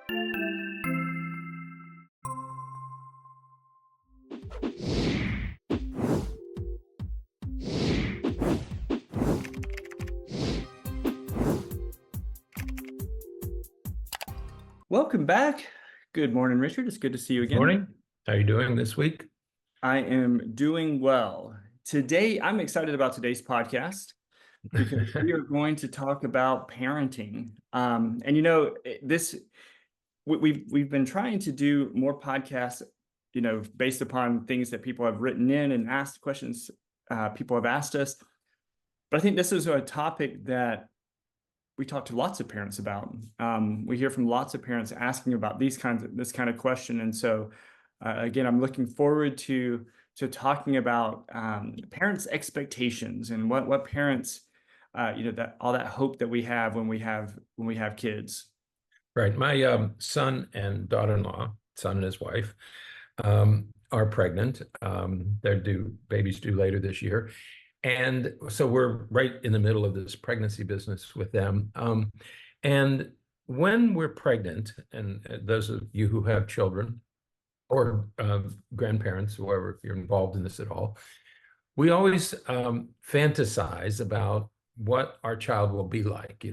Welcome back. Good morning, Richard. It's good to see you again. Morning. How are you doing this week? I am doing well. Today, I'm excited about today's podcast because we are going to talk about parenting. And you know, we've been trying to do more podcasts, based upon things that people have written in and asked questions people have asked us. But I think this is a topic that we talk to lots of parents about. We hear from lots of parents asking about this kind of question, and so again, I'm looking forward to talking about parents' expectations and what parents, that all that hope that we have when we have kids. Right. My son and daughter-in-law, son and his wife, are pregnant. Baby's due later this year. And so we're right in the middle of this pregnancy business with them. And when we're pregnant, and those of you who have children or grandparents, whoever, if you're involved in this at all, we always fantasize about what our child will be like.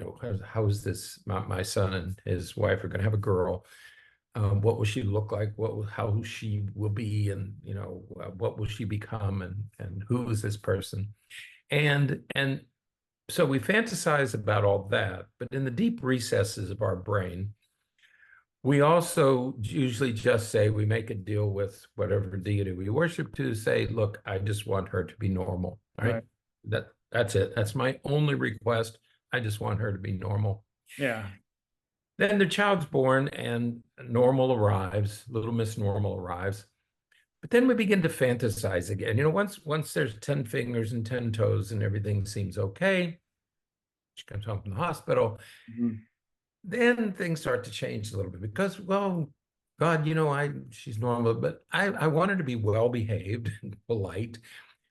How is this? My son and his wife are going to have a girl. What will she look like? How she will be, and what will she become, and who is this person? And so we fantasize about all that, but in the deep recesses of our brain, we also usually just say, we make a deal with whatever deity we worship to say, look, I just want her to be normal. Right? That's it. That's my only request. I just want her to be normal. Yeah. Then the child's born and normal arrives, little Miss Normal arrives. But then we begin to fantasize again. Once there's 10 fingers and 10 toes and everything seems okay, she comes home from the hospital, then things start to change a little bit because, well, God, she's normal, but I want her to be well-behaved and polite,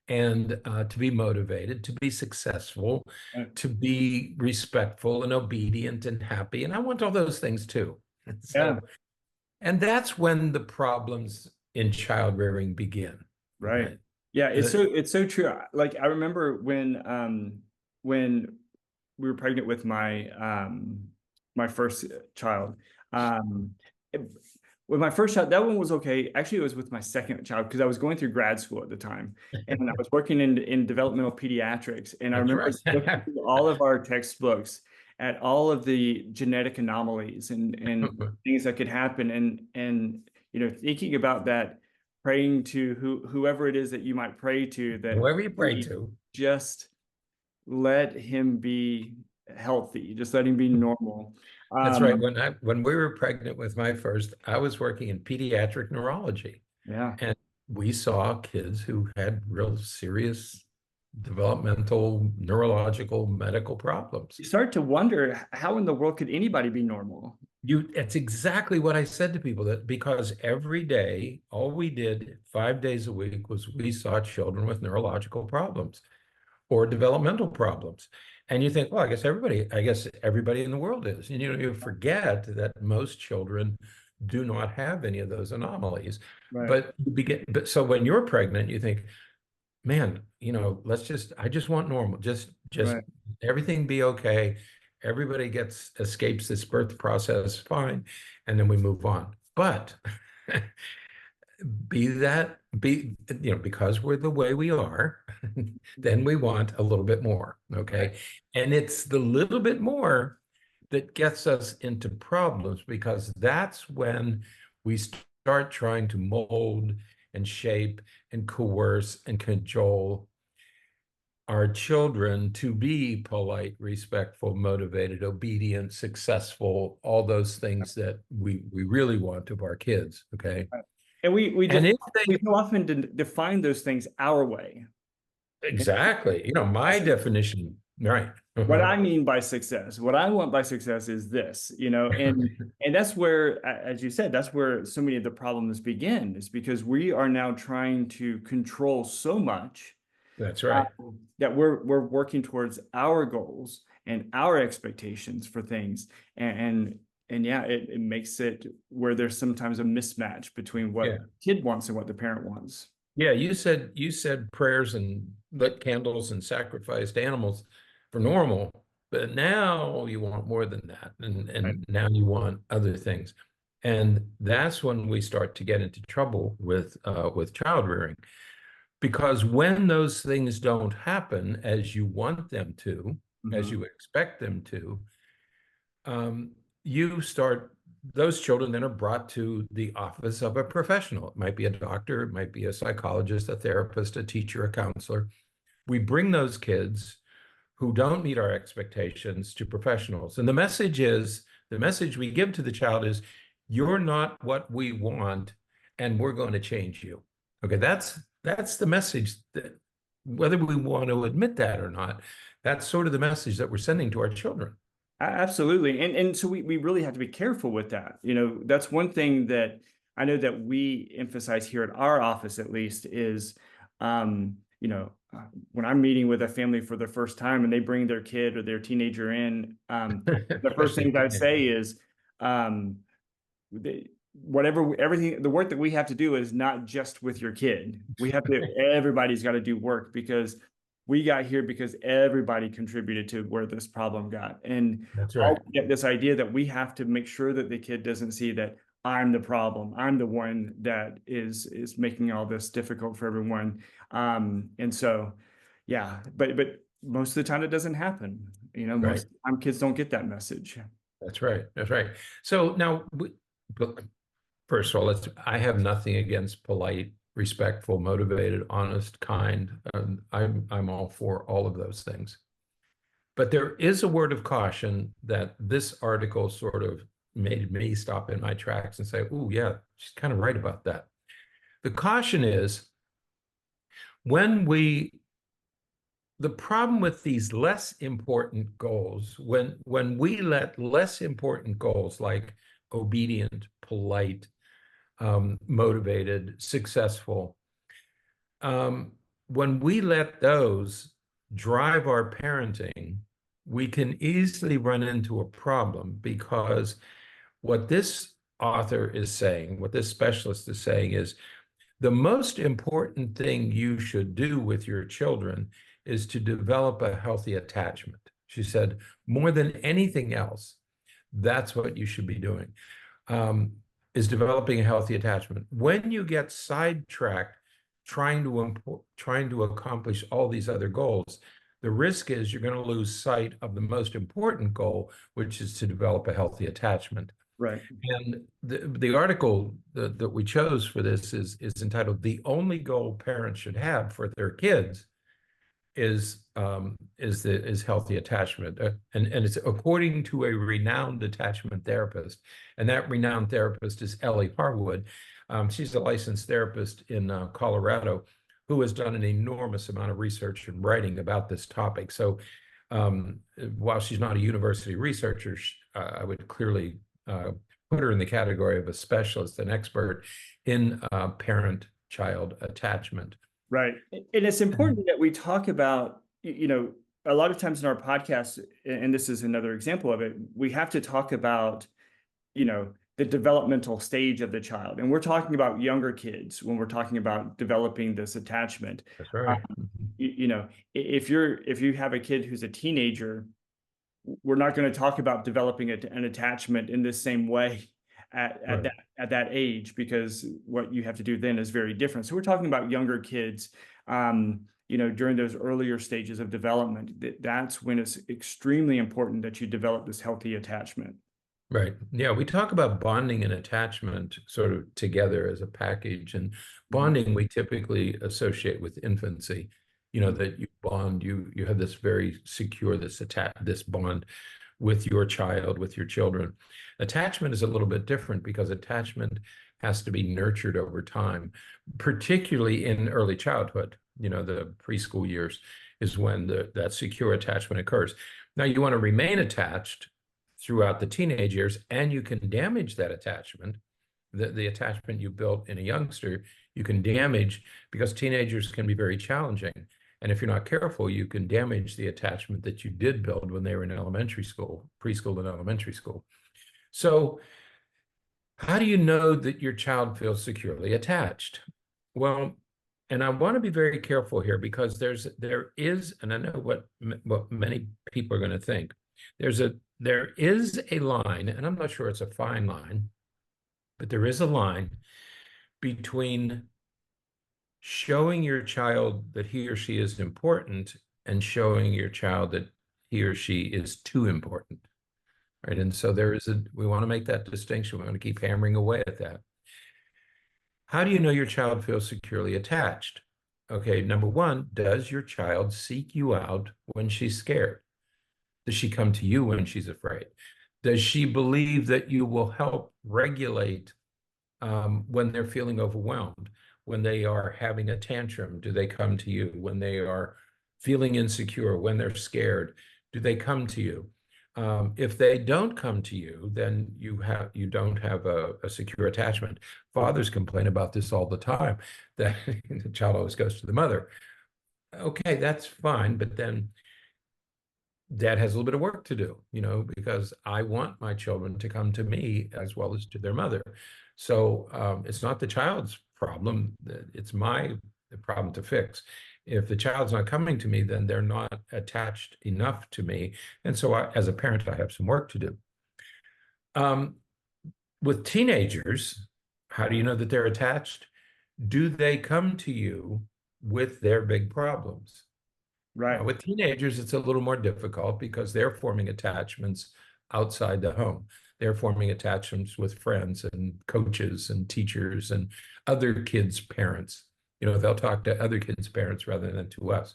and to be motivated, to be successful, to be respectful and obedient and happy. And I want all those things too. And that's when the problems in child rearing begin. Right. Yeah, it's so true. Like, I remember when we were pregnant with my first child. With my first child, that one was okay. Actually, it was with my second child because I was going through grad school at the time, and I was working in developmental pediatrics. And I remember looking through all of our textbooks at all of the genetic anomalies and things that could happen, and thinking about that, praying to whoever it is that you might pray to, that whoever you pray to, just let him be healthy, just let him be normal. That's right. When we were pregnant with my first, I was working in pediatric neurology. Yeah. And we saw kids who had real serious developmental, neurological, medical problems. You start to wonder, how in the world could anybody be normal? It's exactly what I said to people, that because every day, all we did 5 days a week was we saw children with neurological problems or developmental problems. And you think, well, I guess everybody in the world is. And you forget that most children do not have any of those anomalies. Right. But so when you're pregnant, you think, man, I just want normal. Just right. Everything be okay. Everybody escapes this birth process fine, and then we move on. But because we're the way we are, then we want a little bit more, okay? And it's the little bit more that gets us into problems, because that's when we start trying to mold and shape and coerce and cajole our children to be polite, respectful, motivated, obedient, successful, all those things that we really want of our kids, okay? And we so often define those things our way. Exactly. My definition, right. What I mean by success, what I want by success is this, and that's where, as you said, that's where so many of the problems begin, is because we are now trying to control so much. That's right. That we're working towards our goals and our expectations for things, and yeah, it makes it where there's sometimes a mismatch between what Yeah. the kid wants and what the parent wants. Yeah, you said prayers and lit candles and sacrificed animals for normal, but now you want more than that, and Right. now you want other things, and that's when we start to get into trouble with child rearing, because when those things don't happen as you want them to, as Mhm. you expect them to, you start, those children then are brought to the office of a professional. It might be a doctor, it might be a psychologist, a therapist, a teacher, a counselor. We bring those kids who don't meet our expectations to professionals. And the message we give to the child is, you're not what we want, and we're going to change you. Okay, that's the message that, whether we want to admit that or not, that's sort of the message that we're sending to our children. Absolutely. And so we really have to be careful with that. That's one thing that I know that we emphasize here at our office, at least, is, when I'm meeting with a family for the first time and they bring their kid or their teenager in, the first Especially things I say teenagers. is, um, everything, the work that we have to do is not just with your kid. Everybody's got to do work, because we got here because everybody contributed to where this problem got. And That's I'll right. get this idea that we have to make sure that the kid doesn't see that I'm the problem. I'm the one that is making all this difficult for everyone. And so, yeah, but most of the time it doesn't happen. Right. Most of the time kids don't get that message. That's right. That's right. So now, look, first of all, I have nothing against polite, respectful, motivated, honest, kind. I'm all for all of those things. But there is a word of caution that this article sort of made me stop in my tracks and say, "Oh, yeah, she's kind of right about that." The caution is, when the problem with these less important goals, when we let less important goals like obedient, polite, motivated, successful, um, when we let those drive our parenting, we can easily run into a problem, because what this author is saying, what this specialist is saying, is the most important thing you should do with your children is to develop a healthy attachment. She said, more than anything else, that's what you should be doing, is developing a healthy attachment. When you get sidetracked trying to accomplish all these other goals, the risk is you're going to lose sight of the most important goal, which is to develop a healthy attachment. Right. And the article that we chose for this is entitled "The Only Goal Parents Should Have for Their Kids is Healthy Attachment," and it's according to a renowned attachment therapist, and that renowned therapist is Ellie Harwood. She's a licensed therapist in Colorado, who has done an enormous amount of research and writing about this topic. So while she's not a university researcher, I would clearly put her in the category of a specialist, an expert in parent-child attachment. Right. And it's important that we talk about, a lot of times in our podcast, and this is another example of it, we have to talk about, the developmental stage of the child. And we're talking about younger kids when we're talking about developing this attachment. That's right. If you have a kid who's a teenager, we're not going to talk about developing an attachment in the same way Right. at that age, because what you have to do then is very different. So we're talking about younger kids, during those earlier stages of development. That's when it's extremely important that you develop this healthy attachment. Right. Yeah, we talk about bonding and attachment sort of together as a package. And bonding we typically associate with infancy, that you bond, you have this very secure, this bond with your child, with your children. Attachment is a little bit different, because attachment has to be nurtured over time, particularly in early childhood. The preschool years is when that secure attachment occurs. Now, you want to remain attached throughout the teenage years, and you can damage that attachment. The attachment you built in a youngster, you can damage, because teenagers can be very challenging. And if you're not careful, you can damage the attachment that you did build when they were in elementary school, preschool and elementary school. So how do you know that your child feels securely attached? Well, and I want to be very careful here because there is, and I know what many people are going to think. There is a line, and I'm not sure it's a fine line, but there is a line between showing your child that he or she is important and showing your child that he or she is too important. Right. And so we want to make that distinction. We want to keep hammering away at that. How do you know your child feels securely attached? Okay, number one, does your child seek you out when she's scared? Does she come to you when she's afraid? Does she believe that you will help regulate when they're feeling overwhelmed? When they are having a tantrum, do they come to you? When they are feeling insecure, when they're scared, do they come to you? If they don't come to you, then you don't have a secure attachment. Fathers complain about this all the time, that the child always goes to the mother. Okay, that's fine, but then dad has a little bit of work to do, because I want my children to come to me as well as to their mother. So it's not the child's problem, it's my problem to fix. If the child's not coming to me, then they're not attached enough to me. And so as a parent, I have some work to do. With teenagers, how do you know that they're attached? Do they come to you with their big problems? Right. Now, with teenagers, it's a little more difficult because they're forming attachments outside the home. They're forming attachments with friends and coaches and teachers and other kids' parents. They'll talk to other kids' parents rather than to us.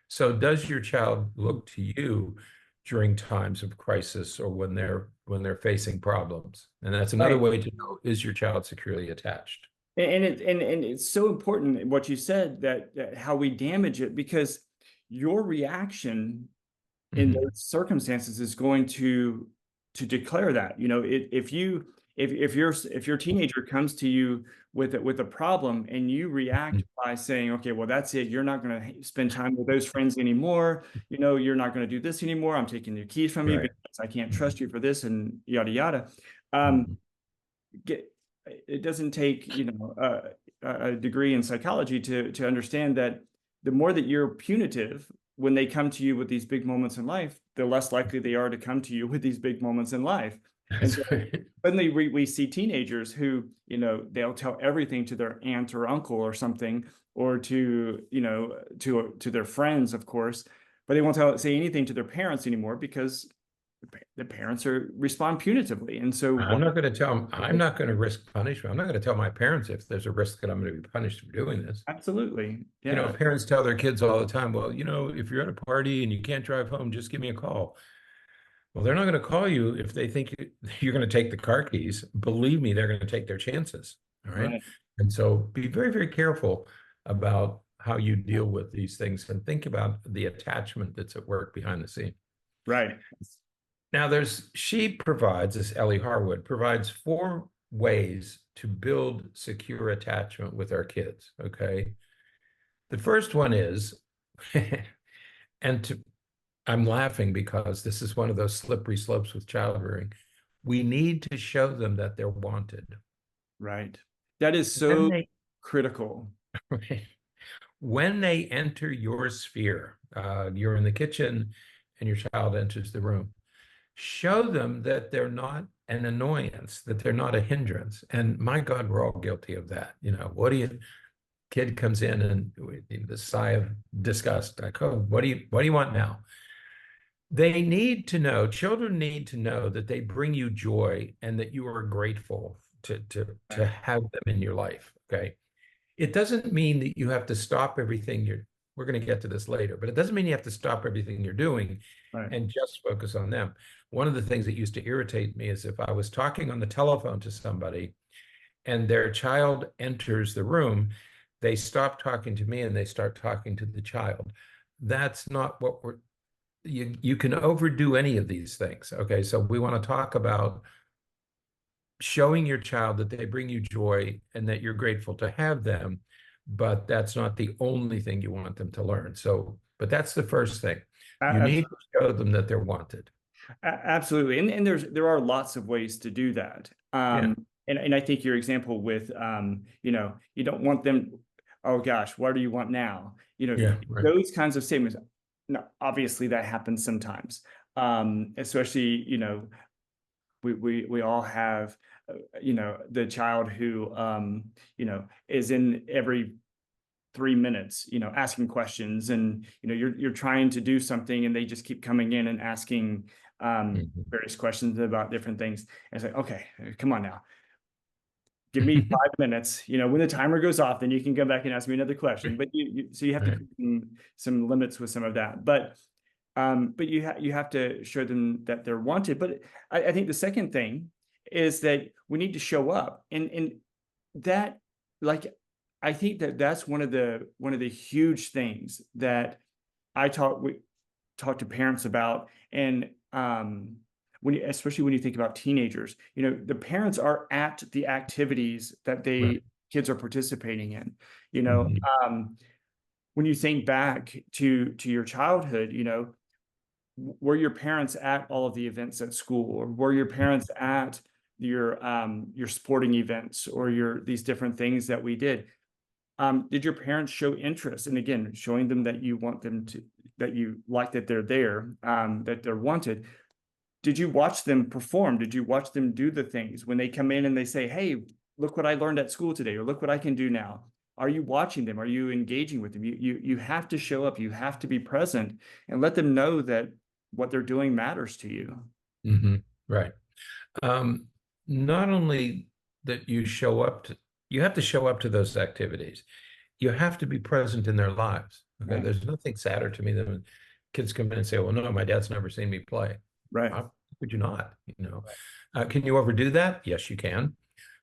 So does your child look to you during times of crisis or when they're facing problems? And that's another way to know, is your child securely attached? And it's so important what you said, that how we damage it, because your reaction in those circumstances is going to declare that. If your teenager comes to you with a problem and you react by saying, okay, well, that's it, you're not going to spend time with those friends anymore, you're not going to do this anymore, I'm taking your keys from you because I can't trust you for this, and yada yada. It doesn't take a degree in psychology to understand that the more that you're punitive when they come to you with these big moments in life, the less likely they are to come to you with these big moments in life. And so suddenly we see teenagers who, they'll tell everything to their aunt or uncle or something, or to their friends, of course, but they won't say anything to their parents anymore because the parents respond punitively. And so I'm not going to tell them, I'm not going to risk punishment. I'm not going to tell my parents if there's a risk that I'm going to be punished for doing this. Absolutely. Yeah. Parents tell their kids all the time, well, if you're at a party and you can't drive home, just give me a call. Well, they're not going to call you if they think you're going to take the car keys. Believe me, they're going to take their chances. All right. And so be very, very careful about how you deal with these things and think about the attachment that's at work behind the scene. Right. Now, Ellie Harwood provides 4 ways to build secure attachment with our kids, okay? The first one is, I'm laughing because this is one of those slippery slopes with child rearing. We need to show them that they're wanted. Right. That is so critical. Right. When they enter your sphere, you're in the kitchen and your child enters the room, show them that they're not an annoyance, that they're not a hindrance. And my God, we're all guilty of that. Kid comes in and the sigh of disgust, like, oh, what do you want now? Children need to know that they bring you joy and that you are grateful to have them in your life. Okay. It doesn't mean that you have to stop everything we're going to get to this later, but it doesn't mean you have to stop everything you're doing and just focus on them. One of the things that used to irritate me is if I was talking on the telephone to somebody and their child enters the room, they stop talking to me and they start talking to the child. That's not what you can overdo any of these things. Okay. So we want to talk about showing your child that they bring you joy and that you're grateful to have them, but that's not the only thing you want them to learn. But that's the first thing. You need to show them that they're wanted. Absolutely. And there are lots of ways to do that. Yeah, And I think your example with, you don't want them, oh gosh, what do you want now? yeah, right. Those kinds of statements. No, obviously that happens sometimes. Especially, we all have, the child who, is in every 3 minutes, asking questions, and you're trying to do something, and they just keep coming in and asking Mhm. various questions about different things. And it's like, okay, come on now, give me 5 minutes. When the timer goes off, then you can come back and ask me another question. But so you have to Right. put some limits with some of that. But you have to show them that they're wanted. But I think the second thing is that we need to show up, and that, like, I think that that's one of the huge things that we talk to parents about. And especially when you think about teenagers, the parents are at the activities that Right. kids are participating in. you know Mhm. um when you think back to your childhood, were your parents at all of the events at school, or were your parents at your sporting events, or your these different things that we did? Did your parents show interest? And again, showing them that you want them to, that you like, that they're there, that they're wanted. Did you watch them perform? Did you watch them do the things when they come in and they say, hey, look what I learned at school today, or look what I can do now? Are you watching them? Are you engaging with them? You have to show up, you have to be present, and let them know that what they're doing matters to you. Mhm. Right. Um, Not only that you have to show up to those activities. You have to be present in their lives. Okay. Right. There's nothing sadder to me than when kids come in and say, well, no, my dad's never seen me play. Right. How could you not? Can you overdo that? Yes, you can,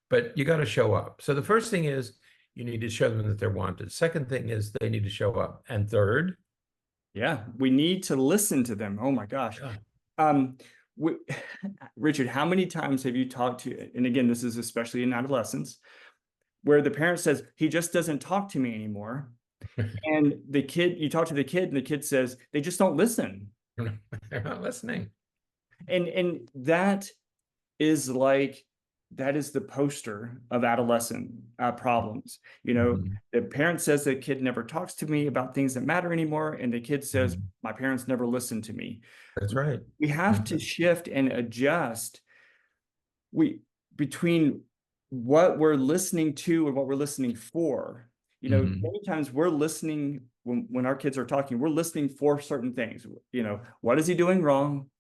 but you got to show up. So the first thing is you need to show them that they're wanted. Second thing is they need to show up. And third, Yeah, we need to listen to them. Oh my gosh. yeah, Um, we, Richard, how many times have you talked to, and again, this is especially in adolescence, where the parent says, he just doesn't talk to me anymore. And you talk to the kid, and the kid says, they just don't listen. they're not listening. And is like, that is the poster of adolescent problems. Mhm. The parent says the kid never talks to me about things that matter anymore, and the kid says, Mhm. my parents never listened to me. That's right. We have to Mhm. shift and adjust, we between what we're listening to and what we're listening for. Mhm. Many times we're listening, when our kids are talking, we're listening for certain things. What is he doing wrong?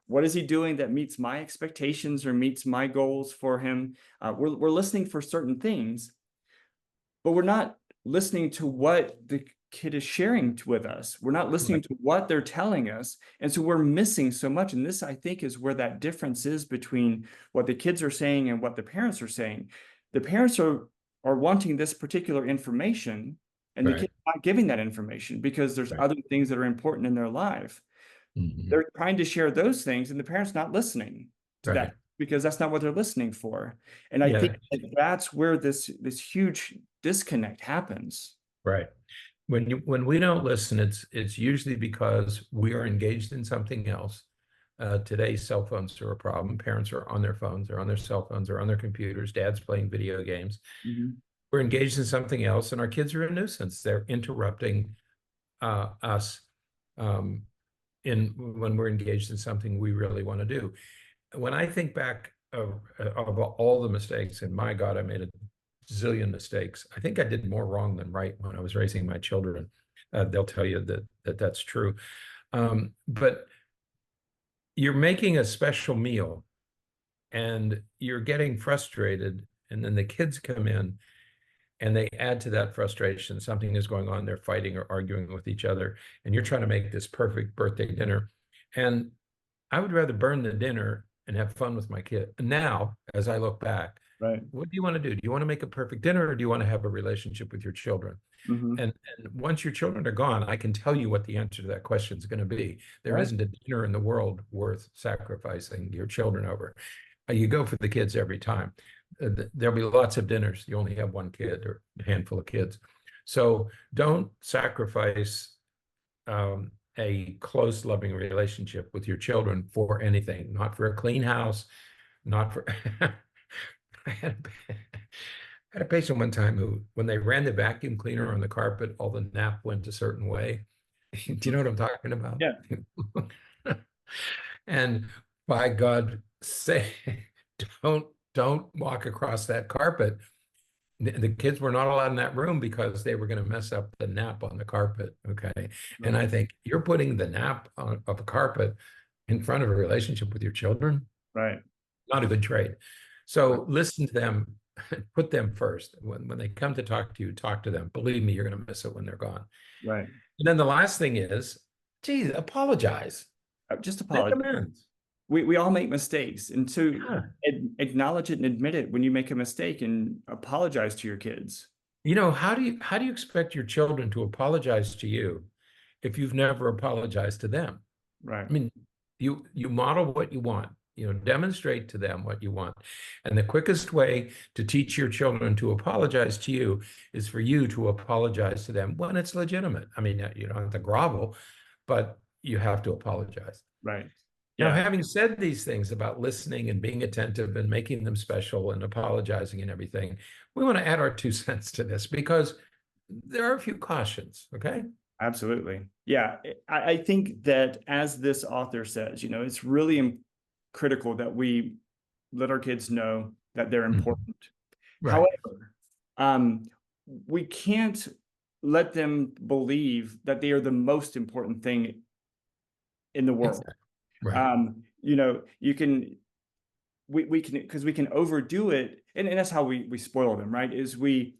What is he doing that meets my expectations or meets my goals for him? We're listening for certain things, but we're not listening to what the kid is sharing with us. We're not listening Right. to what they're telling us. And so we're missing so much. And this, I think, is where that difference is between what the kids are saying and what the parents are saying. The parents are wanting this particular information, and the Right. kid's not giving that information because there's Right. other things that are important in their life. Mhm. They're trying to share those things, and the parents not listening to Right. that because that's not what they're listening for. And I think Yeah. that that's where this huge disconnect happens. Right. When we don't listen, it's usually because we are engaged in something else. Today's cell phones are a problem. Parents are on their phones, or on their cell phones, or on their computers. Dad's playing video games. Mhm. We're engaged in something else, and our kids are a nuisance. They're interrupting us um, in when we're engaged in something we really want to do. When I think back of all the mistakes, and my God, I made a zillion mistakes. I think I did more wrong than right when I was raising my children. They'll tell you that that's true. But you're making a special meal and you're getting frustrated, and then the kids come in and they add to that frustration. Something is going on. They're fighting or arguing with each other, and you're trying to make this perfect birthday dinner. And I would rather burn the dinner and have fun with my kid. Now, as I look back, Right. what do you want to do? Do you want to make a perfect dinner, or do you want to have a relationship with your children? Mhm. And once your children are gone, I can tell you what the answer to that question is going to be. There Right. isn't a dinner in the world worth sacrificing your children over. You go for the kids every time. There'll be lots of dinners. You only have one kid or a handful of kids. So don't sacrifice a close, loving relationship with your children for anything, not for a clean house, not for. I had a patient one time who, when they ran the vacuum cleaner on the carpet, all the nap went a certain way. Do you know what I'm talking about? Yeah. And by God, say, don't don't walk across that carpet. The kids were not allowed in that room because they were going to mess up the nap on the carpet. Okay. And I think you're putting the nap of a carpet in front of a relationship with your children, Right. not a good trade. So listen to them, put them first. When they come to talk to you, talk to them. Believe me, you're going to miss it when they're gone. Right. And then the last thing is, geez, apologize. Just Make apologize. amends. We all make mistakes, and to Yeah. acknowledge it and admit it when you make a mistake and apologize to your kids. You know, how do you expect your children to apologize to you if you've never apologized to them? Right. I mean, you model what you want, demonstrate to them what you want. And the quickest way to teach your children to apologize to you is for you to apologize to them when it's legitimate. I mean, you don't have to grovel, but you have to apologize. Right. Now, Yeah. having said these things about listening and being attentive and making them special and apologizing and everything, we want to add our 2 cents to this because there are a few cautions, okay? Absolutely. Yeah. I think that, as this author says, it's really critical that we let our kids know that they're important. Right. However, we can't let them believe that they are the most important thing in the world. Exactly. Right. You can, we can, because we can overdo it, and that's how we spoil them, right? Is when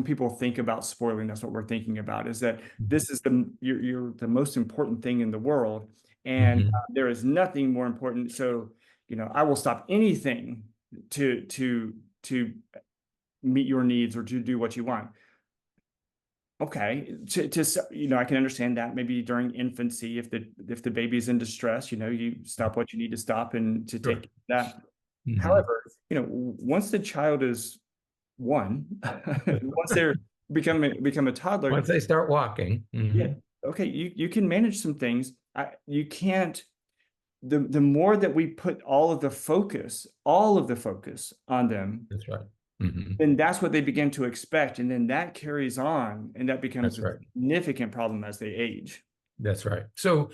people think about spoiling, that's what we're thinking about, is that this is you're the most important thing in the world, and there is nothing more important. So, I will stop anything to meet your needs or to do what you want. Okay, I can understand that maybe during infancy, if the baby's in distress, you stop what you need to stop and to take that. However, once the child is one, once they're become a toddler, once they start walking, yeah, okay, you can manage some things. You can't. The more that we put all of the focus on them, that's right. then that's what they begin to expect. And then that carries on, and that becomes That's right. significant problem as they age. That's right. So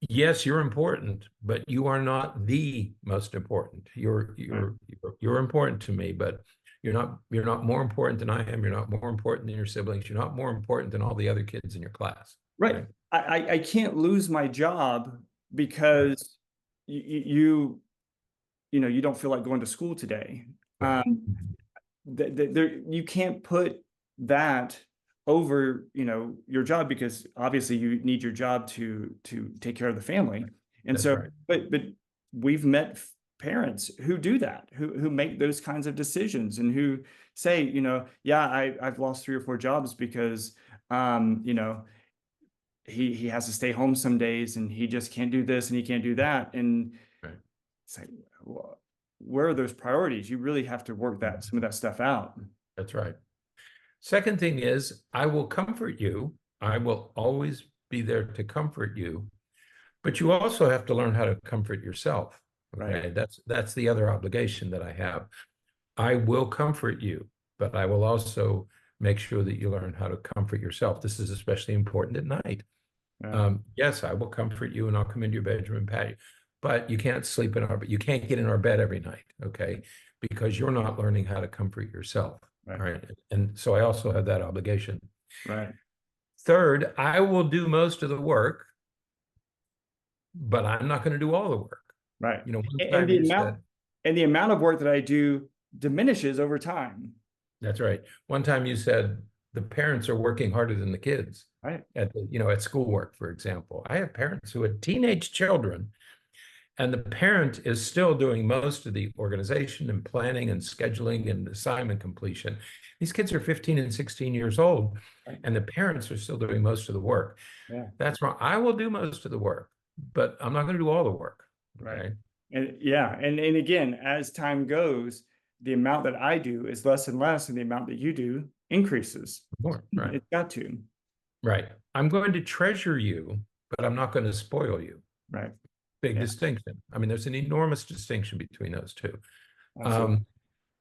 yes, you're important, but you are not the most important. You're important to me, but you're not more important than I am. You're not more important than your siblings. You're not more important than all the other kids in your class. Right. I can't lose my job because you don't feel like going to school today. Right. You can't put that over your job, because obviously you need your job to take care of the family. And That's so right. but we've met parents who do that, who make those kinds of decisions, and who say, yeah, I've lost 3 or 4 jobs because he has to stay home some days, and he just can't do this and he can't do that. And Right. it's like, well, where are those priorities? You really have to work some of that stuff out. That's right. Second thing is, I will comfort you. I will always be there to comfort you, but you also have to learn how to comfort yourself. Okay. Right. That's the other obligation that I have. I will comfort you, but I will also make sure that you learn how to comfort yourself. This is especially important at night. Yes, I will comfort you, and I'll come into your bedroom and pat you, but you can't sleep you can't get in our bed every night, okay? Because you're not learning how to comfort yourself, Right. right? And so I also have that obligation. Right. Third, I will do most of the work, but I'm not going to do all the work. Right. And the amount of work that I do diminishes over time. That's right. One time you said the parents are working harder than the kids. Right. At schoolwork, for example. I have parents who had teenage children, and the parent is still doing most of the organization and planning and scheduling and assignment completion. These kids are 15 and 16 years old, right. And the parents are still doing most of the work. Yeah. That's wrong. I will do most of the work, but I'm not going to do all the work. Right. Okay? And again, as time goes, the amount that I do is less and less, and the amount that you do increases. More, right. It's got to. Right. I'm going to treasure you, but I'm not going to spoil you. Right. Big Yeah, distinction. I mean, there's an enormous distinction between those two. absolutely. Um,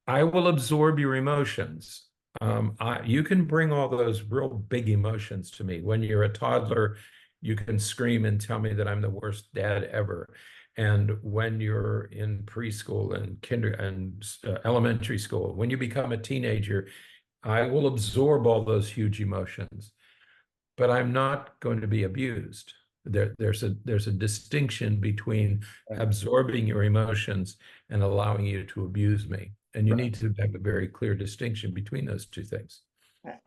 I will absorb your emotions. You can bring all those real big emotions to me. When you're a toddler, you can scream and tell me that I'm the worst dad ever. And when you're in preschool and elementary school, when you become a teenager, I will absorb all those huge emotions, but I'm not going to be abused. There's a distinction between Right. absorbing your emotions and allowing you to abuse me. And you Right. need to have a very clear distinction between those two things.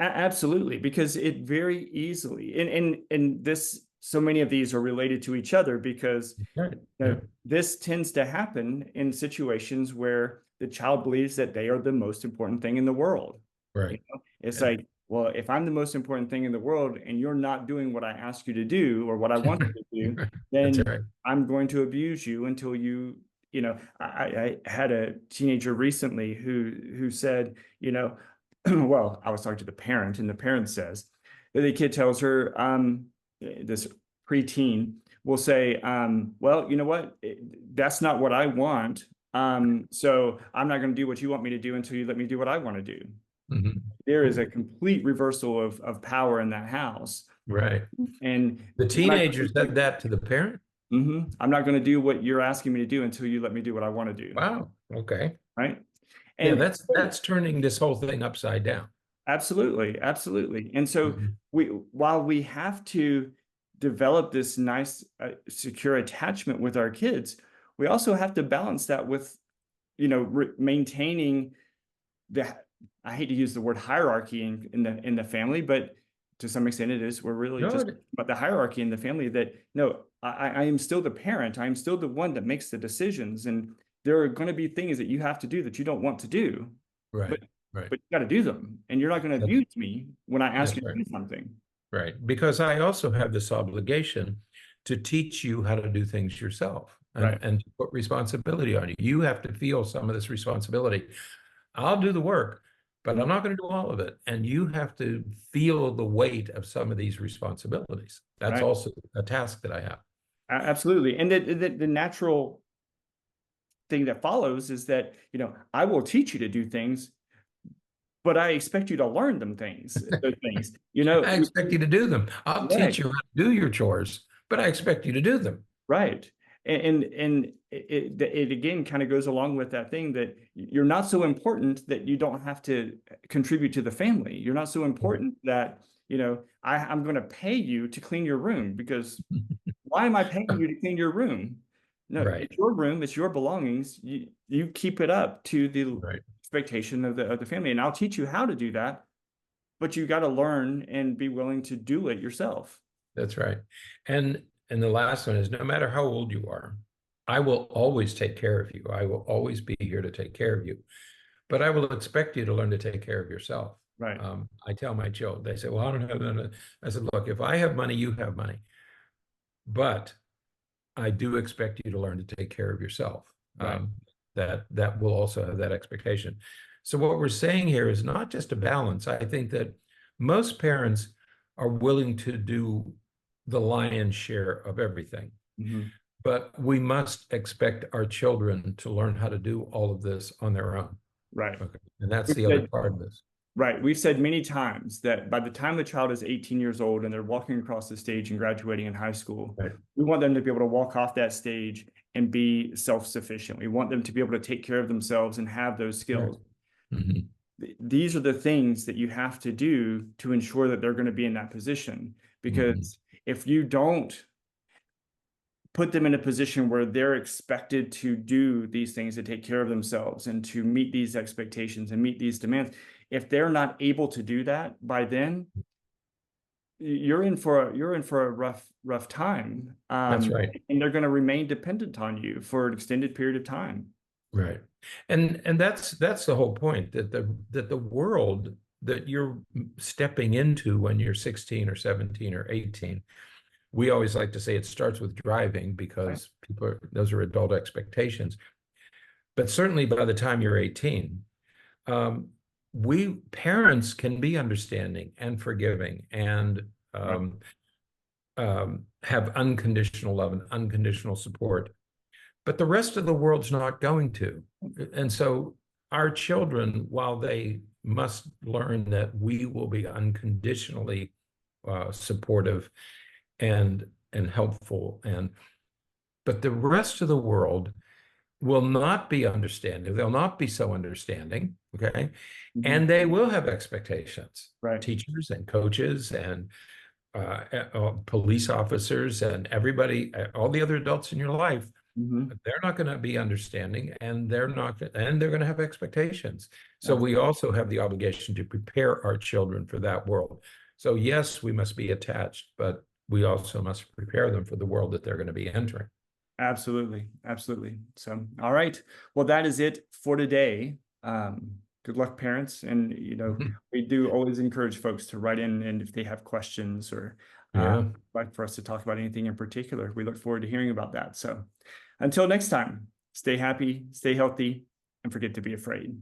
Absolutely, because it very easily, and this, so many of these are related to each other because Right. Yeah. this tends to happen in situations where the child believes that they are the most important thing in the world. Right. It's Yeah. like, well, if I'm the most important thing in the world and you're not doing what I ask you to do or what I want you to do, That's then right. I'm going to abuse you until I had a teenager recently who said, well, I was talking to the parent, and the parent says that the kid tells her, this preteen will say, well, you know what? That's not what I want. So I'm not going to do what you want me to do until you let me do what I want to do. Mhm. There is a complete reversal of power in that house. Right. And The I'm not, teenager said that to the parent. I'm not going to do what you're asking me to do until you let me do what I want to do. Wow. Okay. Right. Yeah, And that's turning this whole thing upside down. absolutely, absolutely. And so Mhm. while we have to develop this nice, secure attachment with our kids, we also have to balance that with, maintaining the, I hate to use the word hierarchy in the family, but to some extent it is. We're really No, just about the hierarchy in the family that no, I am still the parent. I'm still the one that makes the decisions. And there are going to be things that you have to do that you don't want to do, but right. Right. but you got to do them. And you're not going to That's, abuse me when I ask that's you to right. do something. Right. Because I also have this obligation to teach you how to do things yourself Right. and to put responsibility on you. You have to feel some of this responsibility. I'll do the work, but I'm not going to do all of it. And you have to feel the weight of some of these responsibilities. That's Right. also a task that I have. Absolutely. And the natural thing that follows is that, I will teach you to do things, but I expect you to learn those things, I expect you to do them. I'll teach right, you how to do your chores, but I expect you to do them. right. And it again kind of goes along with that thing that you're not so important that you don't have to contribute to the family. You're not so important that, I'm going to pay you to clean your room because why am I paying you to clean your room? No, Right, it's your room, it's your belongings. You keep it up to the right. expectation of the family, and I'll teach you how to do that, but you got to learn and be willing to do it yourself. That's right. And the last one is no matter how old you are, I will always take care of you. I will always be here to take care of you. But I will expect you to learn to take care of yourself. Right, I tell my children, they say, well, I don't have none. I said, look, if I have money, you have money. But I do expect you to learn to take care of yourself. right. That will also have that expectation. So what we're saying here is not just a balance. I think that most parents are willing to do the lion's share of everything, Mhm. but we must expect our children to learn how to do all of this on their own. Right. Okay. And that's We've the other said, part of this. right. We've said many times that by the time the child is 18 years old and they're walking across the stage and graduating in high school, Right. we want them to be able to walk off that stage and be self-sufficient. We want them to be able to take care of themselves and have those Right. skills. Mhm. These are the things that you have to do to ensure that they're going to be in that position. Mhm. Because if you don't put them in a position where they're expected to do these things to take care of themselves and to meet these expectations and meet these demands, if they're not able to do that by then, you're in for a rough time. That's right. And they're going to remain dependent on you for an extended period of time. Right. And that's the whole point that the world that you're stepping into when you're 16 or 17 or 18, we always like to say it starts with driving Right. because those are adult expectations. But certainly by the time you're 18, we parents can be understanding and forgiving and have unconditional love and unconditional support. But the rest of the world's not going to. And so our children, while they must learn that we will be unconditionally supportive and helpful, but the rest of the world will not be understanding. They'll not be so understanding, okay? And they will have expectations. Right. Teachers and coaches and police officers and everybody, all the other adults in your life, they're not going to be understanding, and they're going to have expectations. So we also have the obligation to prepare our children for that world. So yes, we must be attached, but we also must prepare them for the world that they're going to be entering. Absolutely. Absolutely. So, all right. Well, that is it for today. Good luck, parents. And, we do always encourage folks to write in, and if they have questions or like for us to talk about anything in particular, we look forward to hearing about that. So until next time, stay happy, stay healthy, and forget to be afraid.